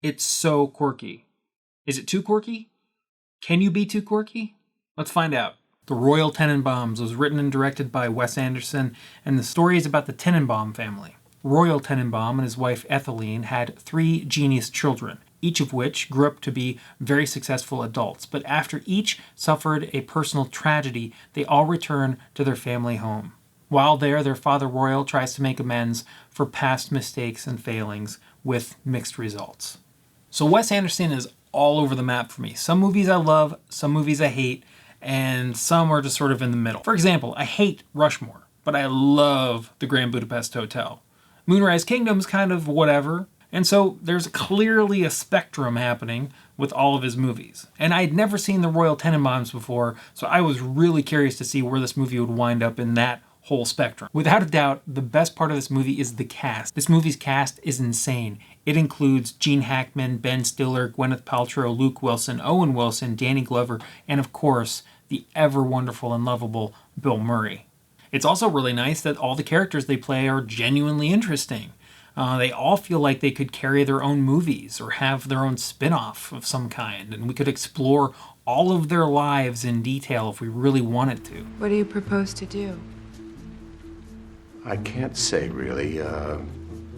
It's so quirky. Is it too quirky? Can you be too quirky? Let's find out. The Royal Tenenbaums was written and directed by Wes Anderson, and the story is about the Tenenbaum family. Royal Tenenbaum and his wife Etheline had 3 genius children, each of which grew up to be very successful adults. But after each suffered a personal tragedy, they all return to their family home. While there, their father Royal tries to make amends for past mistakes and failings with mixed results. So Wes Anderson is all over the map for me. Some movies I love, some movies I hate, and some are just sort of in the middle. For example, I hate Rushmore, but I love The Grand Budapest Hotel. Moonrise Kingdom's kind of whatever, and so there's clearly a spectrum happening with all of his movies. And I'd never seen The Royal Tenenbaums before, so I was really curious to see where this movie would wind up in that whole spectrum. Without a doubt, the best part of this movie is the cast. This movie's cast is insane. It includes Gene Hackman, Ben Stiller, Gwyneth Paltrow, Luke Wilson, Owen Wilson, Danny Glover, and of course, the ever wonderful and lovable Bill Murray. It's also really nice that all the characters they play are genuinely interesting. They all feel like they could carry their own movies or have their own spin-off of some kind, and we could explore all of their lives in detail if we really wanted to. What do you propose to do? I can't say, really.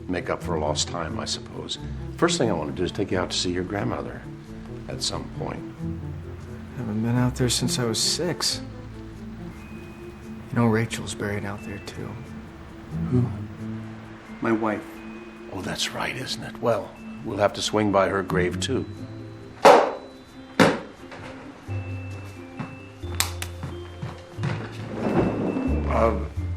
Make up for lost time, I suppose. First thing I want to do is take you out to see your grandmother at some point. Haven't been out there since I was 6. You know, Rachel's buried out there, too. Who? My wife. Oh, that's right, isn't it? Well, we'll have to swing by her grave, too.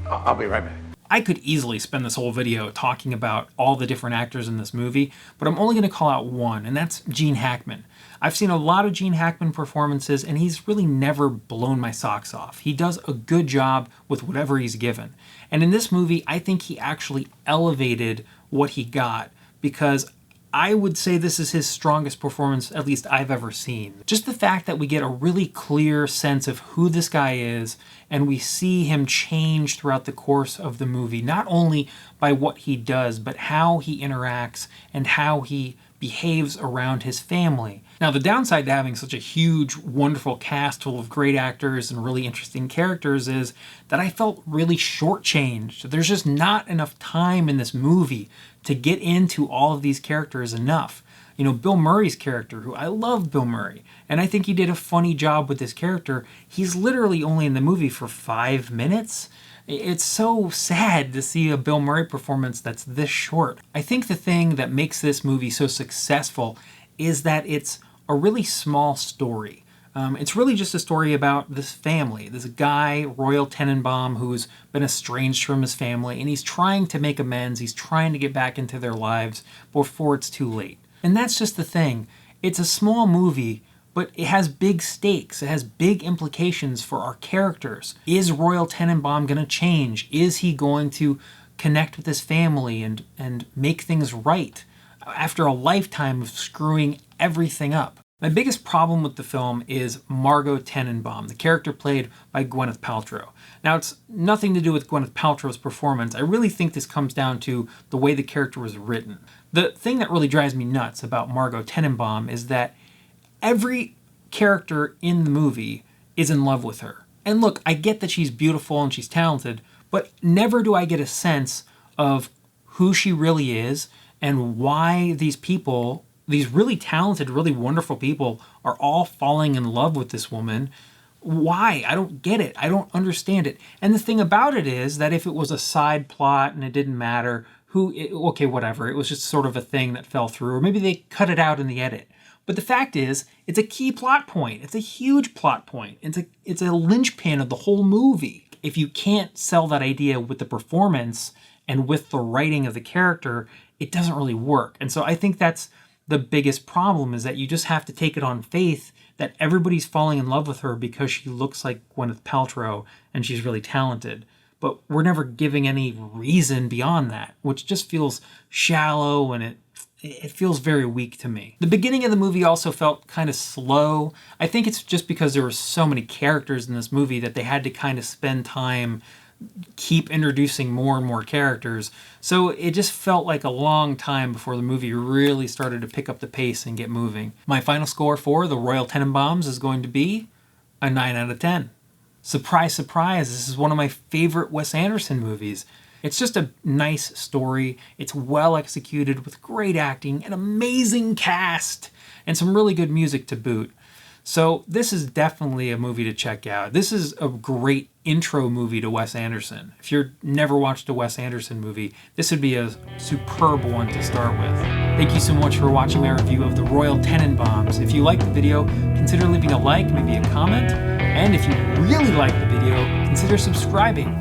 I'll be right back. I could easily spend this whole video talking about all the different actors in this movie, but I'm only going to call out one, and that's Gene Hackman. I've seen a lot of Gene Hackman performances, and he's really never blown my socks off. He does a good job with whatever he's given. And in this movie, I think he actually elevated what he got, because I would say this is his strongest performance, at least I've ever seen. Just the fact that we get a really clear sense of who this guy is, and we see him change throughout the course of the movie, not only by what he does, but how he interacts and how he behaves around his family. Now, the downside to having such a huge, wonderful cast full of great actors and really interesting characters is that I felt really shortchanged. There's just not enough time in this movie to get into all of these characters enough. You know, Bill Murray's character, who I love Bill Murray, and I think he did a funny job with this character. He's literally only in the movie for 5 minutes. It's so sad to see a Bill Murray performance that's this short. I think the thing that makes this movie so successful is that it's a really small story. It's really just a story about this family, this guy, Royal Tenenbaum, who's been estranged from his family, and he's trying to make amends, he's trying to get back into their lives before it's too late. And that's just the thing. It's a small movie, but it has big stakes. It has big implications for our characters. Is Royal Tenenbaum going to change? Is he going to connect with his family and make things right after a lifetime of screwing everything up? My biggest problem with the film is Margot Tenenbaum, the character played by Gwyneth Paltrow. Now, it's nothing to do with Gwyneth Paltrow's performance. I really think this comes down to the way the character was written. The thing that really drives me nuts about Margot Tenenbaum is that every character in the movie is in love with her. And look, I get that she's beautiful and she's talented, but never do I get a sense of who she really is and why these people, these really talented, really wonderful people, are all falling in love with this woman. Why? I don't get it. I don't understand it. And the thing about it is that if it was a side plot and it didn't matter okay, whatever, it was just sort of a thing that fell through, or maybe they cut it out in the edit. But the fact is, it's a key plot point. It's a huge plot point. It's a linchpin of the whole movie. If you can't sell that idea with the performance and with the writing of the character, it doesn't really work. And so I think that's the biggest problem, is that you just have to take it on faith that everybody's falling in love with her because she looks like Gwyneth Paltrow and she's really talented. But we're never giving any reason beyond that, which just feels shallow, and it feels very weak to me. The beginning of the movie also felt kind of slow. I think it's just because there were so many characters in this movie that they had to kind of spend time keep introducing more and more characters. So it just felt like a long time before the movie really started to pick up the pace and get moving. My final score for the Royal Tenenbaums is going to be a 9 out of 10. Surprise, surprise, this is one of my favorite Wes Anderson movies. It's just a nice story. It's well executed with great acting, an amazing cast, and some really good music to boot. So this is definitely a movie to check out. This is a great intro movie to Wes Anderson. If you've never watched a Wes Anderson movie, this would be a superb one to start with. Thank you so much for watching my review of the Royal Tenenbaums. If you liked the video, consider leaving a like, maybe a comment. And if you really liked the video, consider subscribing.